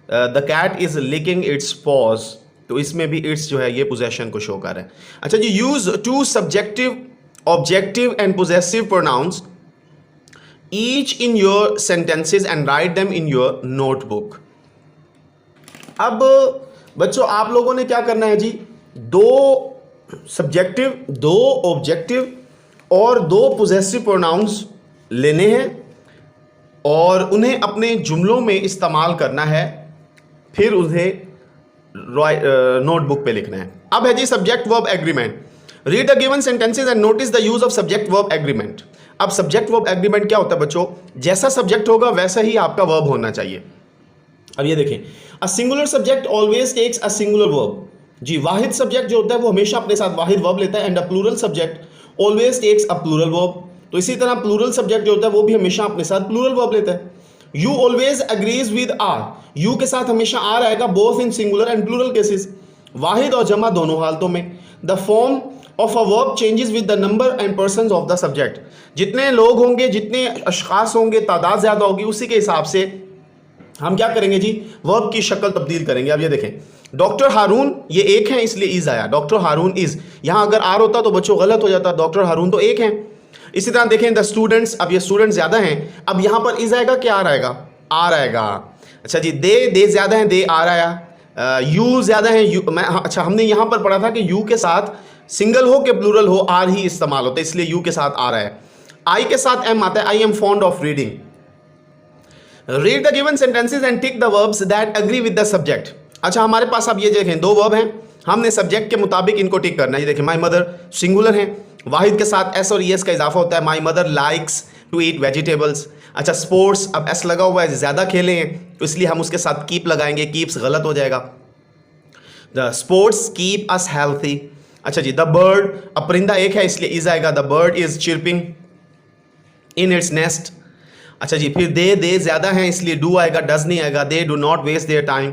S1: The cat is licking its paws, तो इसमें भी इट्स जो है ये पोजेशन को शो कर रहा है। अच्छा जी, use two subjective, objective and possessive pronouns each in your sentences and write them in your notebook. अब बच्चों आप लोगों ने क्या करना है जी, दो सब्जेक्टिव, दो ऑब्जेक्टिव और दो पोजेसिव प्रोनाउंस लेने हैं और उन्हें अपने जुमलों में इस्तेमाल करना है, फिर उन्हें नोटबुक पे लिखना है। अब है जी subject verb agreement. Read the given sentences and notice the use of subject verb agreement. अब सब्जेक्ट वर्ब एग्रीमेंट क्या होता है बच्चों, जैसा सब्जेक्ट होगा वैसा ही आपका वर्ब होना चाहिए। अब ये देखें, a singular subject always takes a singular verb, जी वाहिद सब्जेक्ट जो होता है वो हमेशा अपने साथ वाहिद वर्ब लेता है। And a plural subject always takes a plural verb, तो इसी तरह प्लूरल सब्जेक्ट जो होता है वो भी हमेशा अपने साथ प्लूरल वर्ब लेता है। You always agrees with are, you के साथ हमेशा आर आएगा both in singular and plural cases, वाहिद और जमा दोनों हालतों में। The form of a verb changes with the number and persons of the subject, जितने लोग होंगे, जितने अशखास होंगे, तादाद ज़्यादा होगी, उसी के हिसाब से हम क्या करेंगे जी, वर्ब की शक्ल तब्दील करेंगे। अब ये देखें, डॉक्टर हारून, ये एक है इसलिए इज आया, डॉक्टर हारून इज। यहां अगर आर होता तो बच्चों गलत हो जाता, डॉक्टर हारून तो एक है। इसी तरह देखें द स्टूडेंट्स, अब ये स्टूडेंट्स ज्यादा हैं, अब यहां पर इज आएगा क्या आर आएगा, आर आएगा। अच्छा जी, दे ज्यादा हैं, दे आर आया। यू ज्यादा है, यू अच्छा हमने यहां पर पढ़ा था कि यू के साथ सिंगल हो के प्लूरल हो आर ही इस्तेमाल होता है, इसलिए यू के साथ आर है। आई के साथ एम आता है, I am fond of reading. Read the given sentences and tick the verbs that agree with the subject. अच्छा हमारे पास अब ये देखें दो वर्ब हैं, हमने सब्जेक्ट के मुताबिक इनको टिक करना है। ये देखें, माई मदर सिंगुलर है, वाहिद के साथ एस और एस का इजाफा होता है। My mother likes to eat vegetables. अच्छा स्पोर्ट्स, अब एस लगा हुआ है, ज़्यादा खेले हैं तो इसलिए हम उसके साथ कीप लगाएंगे, कीप्स गलत हो जाएगा। The sports keep us healthy. अच्छा जी, द बर्ड, अब परिंदा एक है इसलिए इज आएगा, the bird is chirping in its nest. अच्छा जी, फिर दे ज़्यादा हैं इसलिए डू आएगा, डज नहीं आएगा। They do not waste their time.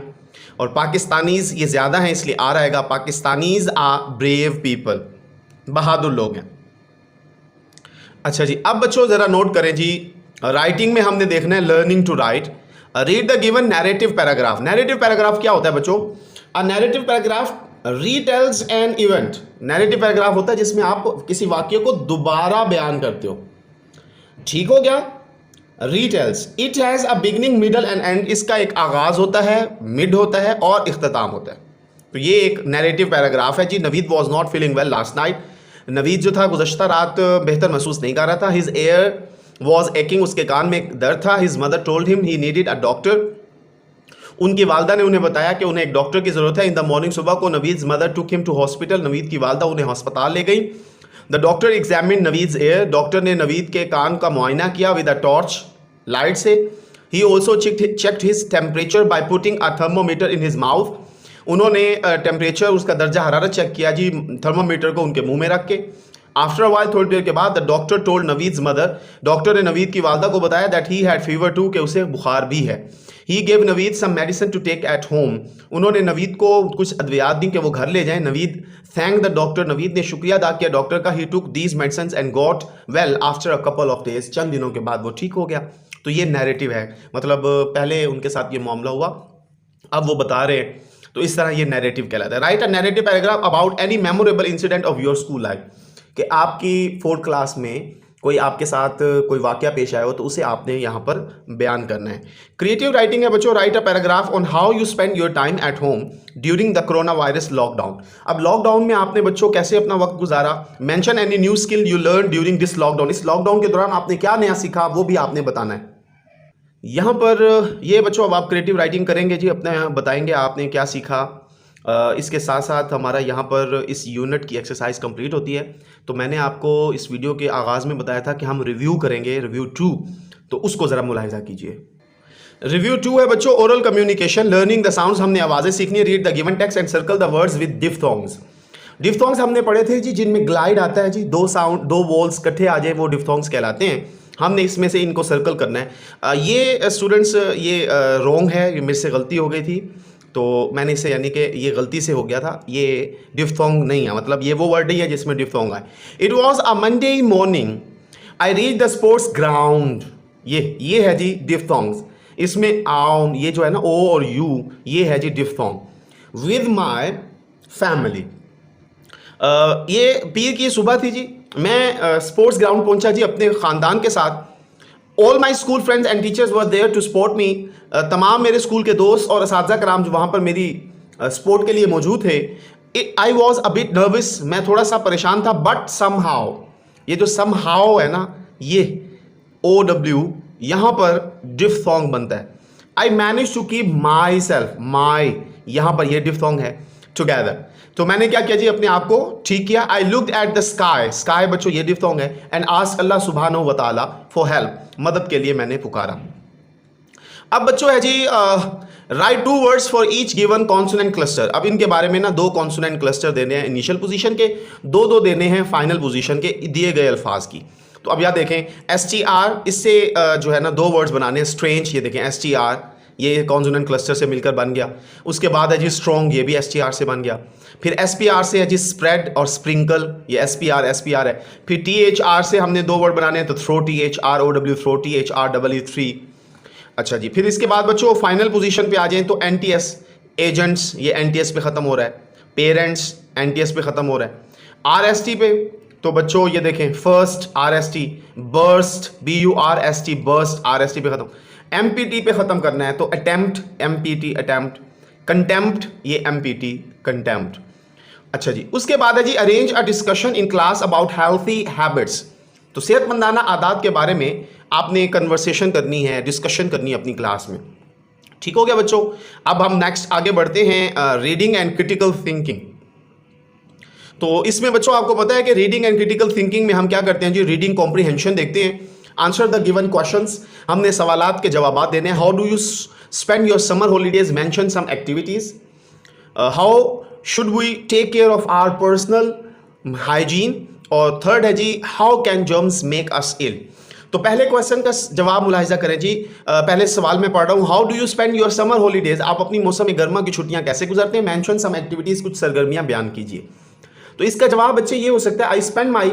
S1: और पाकिस्तानीज़ ये ज़्यादा हैं इसलिए आर आएगा, पाकिस्तानीज़ आर ब्रेव पीपल, बहादुर लोग हैं। अच्छा जी, अब बच्चों ज़रा नोट करें जी, राइटिंग में हमने देखना है learning to write. Read the given narrative paragraph. Narrative paragraph क्या होता है बच्चों, a narrative paragraph retells an event. Narrative paragraph होता है जिसमें आप किसी वाक्य को दोबारा बयान करते हो, ठीक हो गया। Retells, it has a beginning middle and end, इसका एक आगाज़ होता है, मिड होता है और इख्तिताम होता है। तो ये एक नैरेटिव पैराग्राफ है जी। Naveed was not feeling well last night. Naveed जो था गुज़श्ता रात बेहतर महसूस नहीं कर रहा था। हिज एयर वॉज एकिंग, उसके कान में एक दर्द था। His mother told him he needed a doctor, उनकी वालदा ने उन्हें बताया कि उन्हें एक डॉक्टर की ज़रूरत है। इन द मॉर्निंग, सुबह को Naveed mother took him to hospital, Naveed की वालदा उन्हें हस्पताल ले गई। The doctor examine Naveed's ear, doctor ने नवीद के कान का मुआयना किया विद अ टॉर्च, लाइट से। He also checked his temperature by putting a thermometer in his mouth, उन्होंने टेम्परेचर, उसका दर्जा हरारत चेक किया जी थर्मोमीटर को उनके मुंह में रख के। आफ्टर वाइल थोड़ी देर के बाद the doctor told Naveed's mother, doctor ने नवीद की वालदा को बताया that he had fever too, कि उसे बुखार भी है। He gave Naveed some medicine to take at home, उन्होंने नवीद को कुछ अद्वियात दी कि वो घर ले जाएं। Naveed thank the doctor, Naveed ने शुक्रिया अदा किया डॉक्टर का। He took these medicine and got well after a couple of days, चंद दिनों के बाद वो ठीक हो गया। तो ये नैरेटिव है, मतलब पहले उनके साथ ये मामला हुआ, अब वो बता रहे हैं, तो इस तरह ये नैरेटिव कहलाता है। Right a narrative paragraph about any memorable incident of your school life, कि आपकी 4th क्लास में कोई आपके साथ कोई वाकया पेश आया हो तो उसे आपने यहाँ पर बयान करना है। क्रिएटिव राइटिंग है बच्चों, right a paragraph on how you spend your time at home during the corona virus lockdown. अब लॉकडाउन में आपने बच्चों कैसे अपना वक्त गुजारा। Mention any new skill you learn during this lockdown, इस लॉकडाउन के दौरान आपने क्या नया सीखा वो भी आपने बताना है। यहाँ पर ये बच्चों अब आप क्रिएटिव राइटिंग करेंगे जी, अपने बताएंगे आपने क्या सीखा। इसके साथ साथ हमारा यहाँ पर इस यूनिट की एक्सरसाइज कंप्लीट होती है। तो मैंने आपको इस वीडियो के आगाज़ में बताया था कि हम रिव्यू करेंगे, रिव्यू 2, तो उसको ज़रा मुलाहिजा कीजिए। रिव्यू 2 है बच्चों oral communication, learning the sounds, हमने आवाज़ें सीखनी है। Read the given text and circle the words with diphthongs. Diphthongs हमने पढ़े थे जी, जिनमें ग्लाइड आता है जी, 2 साउंड 2 वॉल्स इकट्ठे आ जाए वो डिफ्थोंग्स कहलाते हैं। हमने इसमें से इनको सर्कल करना है। ये स्टूडेंट्स ये रॉन्ग है, ये मेरे से गलती हो गई थी, तो मैंने इसे यानी कि ये गलती से हो गया था, ये डिफ्थोंग नहीं है, मतलब ये वो वर्ड ही है जिसमें डिफ्थोंग है। It was a Monday morning I reach the sports ground, ये है जी डिफ्थोंग्स। इसमें आउन, ये जो है ना ओ और यू, ये है जी डिफ्थोंग। विद माई फैमिली, ये पीर की सुबह थी जी, मैं स्पोर्ट्स ग्राउंड पहुंचा जी अपने ख़ानदान के साथ। All my school friends and teachers were there to support me, तमाम मेरे स्कूल के दोस्त और असातिज़ा कराम जो वहाँ पर मेरी सपोर्ट के लिए मौजूद थे। I was a bit nervous, मैं थोड़ा सा परेशान था, बट समहाउ, ये जो समहाउ है ना, ये OW यहाँ पर डिफ्थोंग बनता है। I manage to keep myself, my यहाँ पर ये डिफ्थोंग है, टुगेदर। तो मैंने क्या किया जी, अपने आप को ठीक किया। I looked at the sky, sky बच्चों ये डिफ्थोंग है। एंड आस्क अल्लाह सुब्हानहू व तआला फॉर हेल्प, मदद के लिए मैंने पुकारा। अब बच्चों है जी write 2 words for each given consonant cluster. अब इनके बारे में ना 2 कॉन्सोनेंट क्लस्टर देने हैं इनिशियल पोजीशन के, 2 देने हैं फाइनल पोजीशन के दिए गए अल्फाज की। तो अब यहाँ देखें STR, इससे जो है ना 2 वर्ड्स बनाने हैं। स्ट्रेंज, ये देखें STR, ये कॉन्सोनेंट क्लस्टर से मिलकर बन गया। उसके बाद है जी स्ट्रॉन्ग, ये भी STR से बन गया। फिर SPR से है जी स्प्रेड और स्प्रिंकल, ये SPR है। फिर THR से हमने 2 वर्ड बनाने हैं, तो थ्रो, THROW थ्रो, THREE। अच्छा जी, फिर इसके बाद बच्चों फाइनल पोजीशन पे आ जाएं तो NTS, एजेंट्स, ये NTS पे ख़त्म हो रहा है। पेरेंट्स, NTS पे ख़त्म हो रहा है। RST पे, तो बच्चों ये देखें first RST, burst BURST, burst RST पे ख़त्म। MPT पे ख़त्म करना है तो अटेम्प्ट, MPT अटेम्प्ट। कंटेम्प्ट, ये MPT कंटेम्प्ट। अच्छा जी, उसके बाद है जी arrange a discussion in class about healthy habits, तो सेहतमंदाना आदात के बारे में आपने कन्वर्सेशन करनी है, डिस्कशन करनी है अपनी क्लास में। ठीक हो गया बच्चों। अब हम नेक्स्ट आगे बढ़ते हैं, रीडिंग एंड क्रिटिकल थिंकिंग। तो इसमें बच्चों आपको पता है कि रीडिंग एंड क्रिटिकल थिंकिंग में हम क्या करते हैं जी, रीडिंग कॉम्प्रीहेंशन देखते हैं। आंसर द गिवन क्वेश्चंस, हमने सवालात के जवाब देने हैं। How do you spend your summer holidays, mention some activities. How should we take care of our personal hygiene. और थर्ड है जी how can germs make us ill. तो पहले क्वेश्चन का जवाब मुलाहिजा करें जी। पहले सवाल में पढ़ रहा हूँ, how do you spend your summer holidays, आप अपनी मौसम गर्मा की छुट्टियां कैसे गुजरते हैं। मेंशन सम एक्टिविटीज, कुछ सरगर्मियां बयान कीजिए। तो इसका जवाब बच्चे ये हो सकता है, I spend my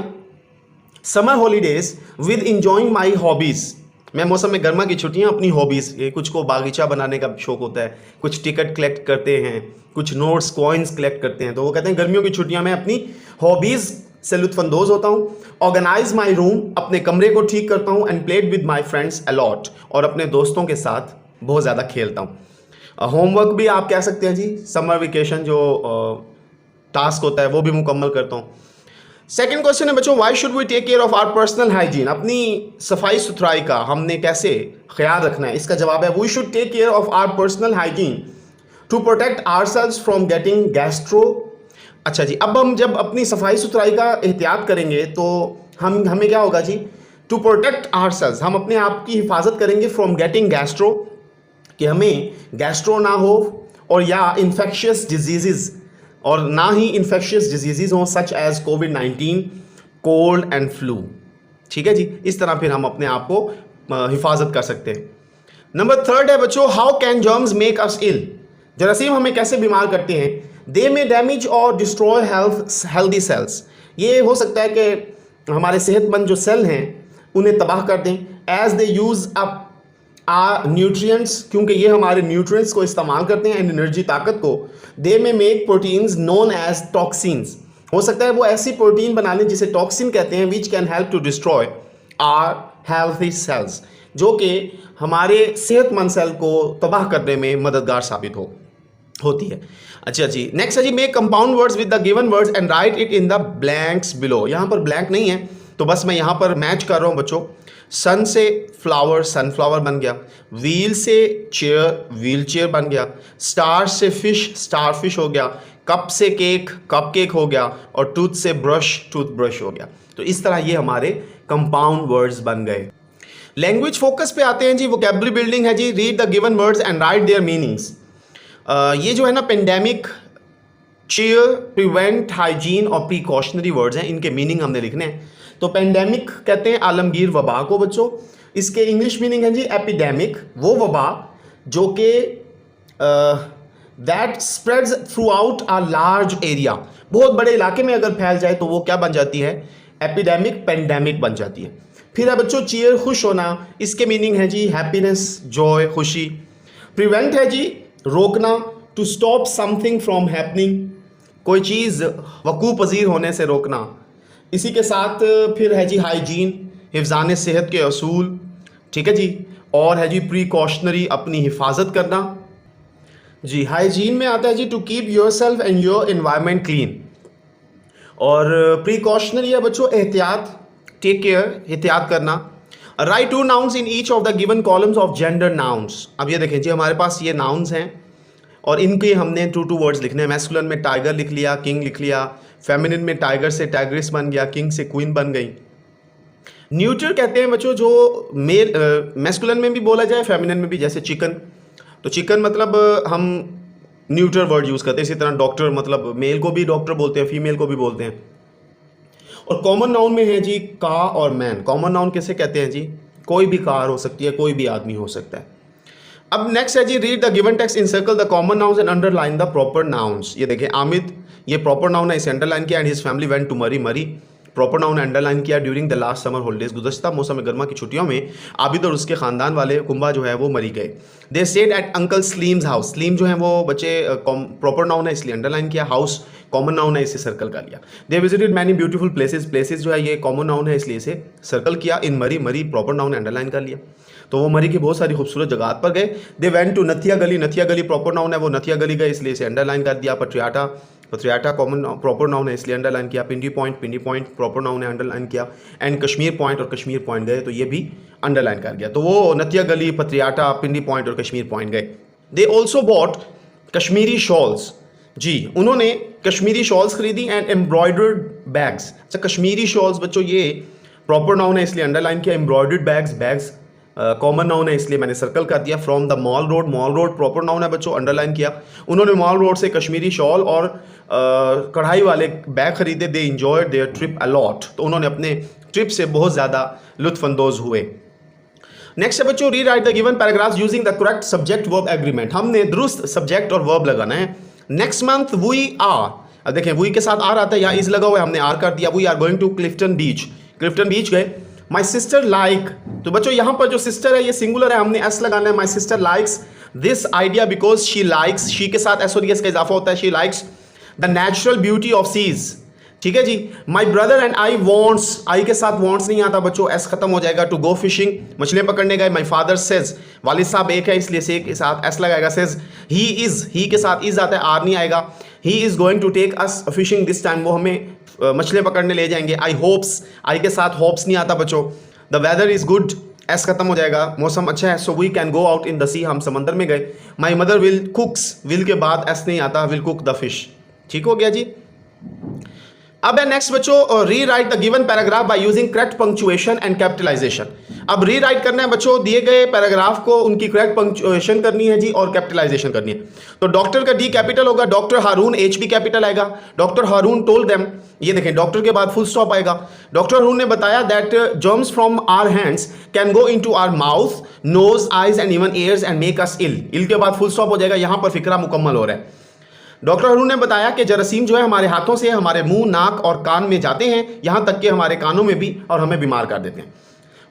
S1: summer holidays with enjoying my hobbies. मैं मौसम में गर्मा की छुट्टियां अपनी हॉबीज़, कुछ को बागीचा बनाने का शौक होता है, कुछ टिकट कलेक्ट करते हैं, कुछ नोट्स कॉइन्स कलेक्ट करते हैं, तो वो कहते हैं गर्मियों की छुट्टियां मैं अपनी हॉबीज़ से लुत्फानंदोज़ होता हूँ। ऑर्गेनाइज माई रूम, अपने कमरे को ठीक करता हूँ। And played with my friends a lot, और अपने दोस्तों के साथ बहुत ज़्यादा खेलता हूँ। होमवर्क भी आप कह सकते हैं जी, समर वेकेशन जो टास्क होता है वो भी मुकम्मल करता हूँ। सेकेंड क्वेश्चन है बच्चों, why should we take care of our personal hygiene, अपनी सफाई सुथराई का हमने कैसे ख्याल रखना है। इसका जवाब है we should take care of our personal hygiene to protect ourselves from getting gastro. अच्छा जी, अब हम जब अपनी सफाई सुथराई का एहतियात करेंगे तो हमें क्या होगा जी, टू प्रोटेक्ट आवरसेल्व्स, हम अपने आप की हिफाजत करेंगे फ्रॉम गेटिंग गैस्ट्रो, कि हमें गैस्ट्रो ना हो, और या इन्फेक्शियस डिजीज़, और ना ही इन्फेक्शियस डिजीज़ हों सच एज कोविड-19, कोल्ड एंड फ्लू। ठीक है जी, इस तरह फिर हम अपने आप को हिफाजत कर सकते हैं। नंबर 3 है बच्चों, how can germs make us ill. जरासीम हमें कैसे बीमार करते हैं? दे में डैमेज और डिस्ट्रॉय हेल्दी सेल्स। ये हो सकता है कि हमारे सेहतमंद जो सेल हैं उन्हें तबाह कर दें। As they use up nutrients, क्योंकि ये हमारे न्यूट्रिएंट्स को इस्तेमाल करते हैं, एनर्जी ताकत को। They may make proteins known as toxins. हो सकता है वो ऐसी प्रोटीन बना लें जिसे टॉक्सिन कहते हैं, which can help to destroy our healthy cells, जो कि हमारे सेहतमंद सेल को तबाह करने में मददगार साबित होती है। अच्छा जी, नेक्स्ट है जी, make compound words with the given words and write it in the blanks below. यहाँ पर ब्लैंक नहीं है तो बस मैं यहाँ पर मैच कर रहा हूँ बच्चों। सन से फ्लावर, सनफ्लावर बन गया। व्हील से चेयर, व्हील चेयर बन गया। स्टार से फिश, स्टार फिश हो गया। कप से केक, कप केक हो गया। और टूथ से ब्रश, टूथ ब्रश हो गया। तो इस तरह ये हमारे कंपाउंड वर्ड्स बन गए। लैंग्वेज फोकस पे आते हैं जी, वोकैबुलरी बिल्डिंग है जी, read the given words and write their meanings. ये जो है ना पेंडेमिक, चेयर, प्रिवेंट, हाइजीन और प्रिकॉशनरी वर्ड्स हैं, इनके मीनिंग हमने लिखने हैं। तो पेंडेमिक कहते हैं आलमगीर वबा को बच्चों। इसके इंग्लिश मीनिंग है जी एपिडेमिक, वो वबा जो कि that spreads through out a large area, बहुत बड़े इलाके में अगर फैल जाए तो वो क्या बन जाती है? एपिडेमिक, पेंडेमिक बन जाती है। फिर है बच्चों चीयर, खुश होना, इसके मीनिंग है जी हैप्पीनेस, जॉय, खुशी। प्रिवेंट है जी रोकना, to stop something from happening, कोई चीज़ वकूफ़ पजीर होने से रोकना। इसी के साथ फिर है जी हाइजीन, हिफ्ज़ान सेहत के असूल। ठीक है जी, और है जी प्रिकॉशनरी, अपनी हिफाजत करना। जी, हाइजीन में आता है जी to keep yourself and your environment clean. और प्रिकॉशनरी है बच्चों एहतियात, टेक केयर, एहतियात करना। Write 2 nouns in each of the given columns of gender nouns. अब ये देखें जी, हमारे पास ये नाउन्स हैं और इनके हमने 2 वर्ड्स लिखने हैं। मैस्कुलिन में टाइगर लिख लिया, किंग लिख लिया। फेमिनिन में टाइगर से टाइग्रेस बन गया, किंग से क्वीन बन गई। न्यूट्रल कहते हैं बच्चों जो मेल, मैस्कुलिन में भी बोला जाए, फेमिनिन में भी, जैसे चिकन। तो चिकन मतलब हम न्यूट्रल वर्ड यूज़ करते हैं। इसी तरह डॉक्टर मतलब मेल को भी डॉक्टर बोलते हैं, फीमेल को भी बोलते हैं। और कॉमन नाउन में है जी का और मैन। कॉमन नाउन कैसे कहते हैं जी? कोई भी कार हो सकती है, कोई भी आदमी हो सकता है। अब नेक्स्ट है जी, read the given text, encircle the common nouns and underline the proper nouns. ये देखें, आमिद ये प्रॉपर नाउन है, इसे अंडरलाइन किया। And his family went to Murree, Murree proper noun underline किया। During the last summer holidays, गुज़श्ता मौसम गर्मा की छुट्टियों में आबिद और उसके खानदान वाले कुंबा जो है वो मरी गए। They stayed at uncle Saleem's house. Saleem जो है वो बच्चे प्रॉपर नाउन है इसलिए अंडरलाइन किया। हाउस कॉमन नाउन है, इसे सर्कल कर लिया। They visited many beautiful places. Places जो है ये कॉमन नाउन है इसलिए इसे सर्कल किया। इन मरी, मरी प्रॉपर नाउन अंडरलाइन कर लिया। तो वो मरी की बहुत सारी खूबसूरत जगह पर गए। दे वेंट टू नथिया गली। नथिया गली प्रॉपर नाउन है, वो नथिया गली गए इसलिए इसे अंडरलाइन कर दिया। पत्रियाटा, पत्रियाटा कॉमन प्रॉपर नाउन है इसलिए अंडरलाइन किया। पिंडी पॉइंट प्रॉपर नाउन है, अंडरलाइन किया। एंड कश्मीर पॉइंट और कश्मीर पॉइंट गए तो ये भी अंडरलाइन कर गया। तो वो नथिया गली, पत्रियाटा, पिंडी पॉइंट और कश्मीर पॉइंट गए। They also bought Kashmiri shawls. जी, उन्होंने कश्मीरी शॉल्स खरीदी। And embroidered bags. अच्छा, कश्मीरी शॉल्स बच्चों ये प्रॉपर नाउन है इसलिए अंडरलाइन किया। Embroidered bags, bags common noun है इसलिए मैंने सर्कल कर दिया। From the mall road, mall road proper noun है बच्चों, अंडरलाइन किया। उन्होंने मॉल रोड से कश्मीरी शॉल और कढ़ाई वाले बैग खरीदे। दे इंजॉयड देयर ट्रिप अलॉट। तो उन्होंने अपने ट्रिप से बहुत ज़्यादा लुत्फानंदोज हुए। नेक्स्ट है बच्चों, rewrite the given paragraphs using the correct subject verb agreement. हमने दुरुस्त सब्जेक्ट और वर्ब लगाना है। नेक्स्ट मंथ वी आर, अब देखें वी के साथ आर आता है, यहाँ इज लगा हुआ है, हमने आर कर दिया। We are going to Clifton beach. Clifton beach गए। माई सिस्टर लाइक, तो बच्चों यहाँ पर जो सिस्टर है ये सिंगुलर है, हमने एस लगाना है। My sister likes this idea because she likes, she के साथ एस और एस का इजाफा होता है। She likes the natural beauty of seas. ठीक है जी। My brother and I wants, I के साथ वॉन्ट्स नहीं आता बच्चों, एस खत्म हो जाएगा। टू गो फिशिंग, मछलियां पकड़ने गए। माई फादर सेज, वालिद साहब एक है इसलिए से के साथ एस लगाएगा। सेज ही इज, ही के साथ इज आता है, आर नहीं आएगा। He is going to take us fishing this time, वो हमें मछलियां पकड़ने ले जाएंगे। आई होप्स, आई के साथ होप्स नहीं आता बच्चों। The weather is good, s खत्म हो जाएगा, मौसम अच्छा है। So we can go out in the sea, हम समंदर में गए। My mother will cooks, will के बाद एस नहीं आता, विल कुक द फिश। ठीक हो गया जी। अब है नेक्स्ट बच्चों, rewrite the given paragraph by using correct punctuation and capitalization. अब रीराइट करना है बच्चों, दिए गए पैराग्राफ को उनकी करेक्ट पंक्चुएशन करनी है जी और कैपिटलाइजेशन करनी है। तो डॉक्टर का डी कैपिटल होगा, डॉक्टर हारून एच बी कैपिटल आएगा। डॉक्टर हारून टोल्ड देम, ये देखें डॉक्टर के बाद फुल स्टॉप आएगा। डॉक्टर हारून ने बताया that germs from our hands can go into our mouth, nose, eyes and even ears and make us ill. Ill के बाद फुल स्टॉप हो जाएगा, यहां पर फिक्रा मुकम्मल हो रहा है। डॉक्टर हारून ने बताया कि जरासीम जो है हमारे हाथों से हमारे मुंह, नाक और कान में जाते हैं, यहां तक कि हमारे कानों में भी, और हमें बीमार कर देते हैं।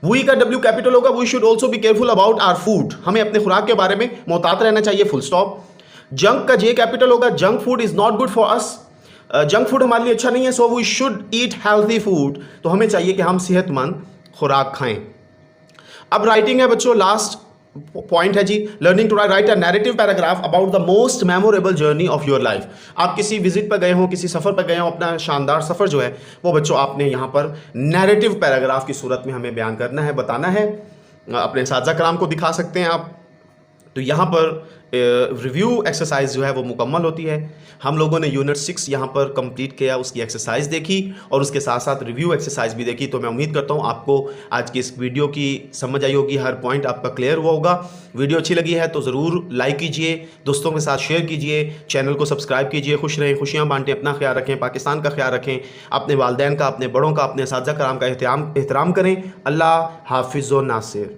S1: वी का डब्ल्यू कैपिटल होगा, we should also be careful about our food, हमें अपने खुराक के बारे में मोहतात रहना चाहिए, फुल स्टॉप। जंक का जे कैपिटल होगा, junk food is not good for us, junk food हमारे लिए अच्छा नहीं है, so we should eat healthy food, तो हमें चाहिए कि हम सेहतमंद खुराक खाएं। अब राइटिंग है बच्चों, लास्ट पॉइंट है जी, learning to write a narrative paragraph about the most memorable journey of your life. आप किसी विजिट पर गए हो, किसी सफ़र पर गए हो, अपना शानदार सफ़र जो है वो बच्चों आपने यहाँ पर नैरेटिव पैराग्राफ की सूरत में हमें बयान करना है, बताना है। अपने साथी कराम को दिखा सकते हैं आप। तो यहाँ पर रिव्यू एक्सरसाइज जो है वो मुकम्मल होती है। हम लोगों ने यूनिट 6 यहाँ पर कंप्लीट किया, उसकी एक्सरसाइज देखी और उसके साथ साथ रिव्यू एक्सरसाइज भी देखी। तो मैं उम्मीद करता हूँ आपको आज की इस वीडियो की समझ आई होगी, हर पॉइंट आपका क्लियर हुआ होगा। वीडियो अच्छी लगी है तो ज़रूर लाइक कीजिए, दोस्तों के साथ शेयर कीजिए, चैनल को सब्सक्राइब कीजिए। खुश रहें, खुशियाँ बांटें, अपना ख्याल रखें, पाकिस्तान का ख्याल रखें, अपने वालिदैन का, अपने बड़ों का, अपने साथी कराम का एहतराम करें। अल्लाह हाफिज़ व नासिर।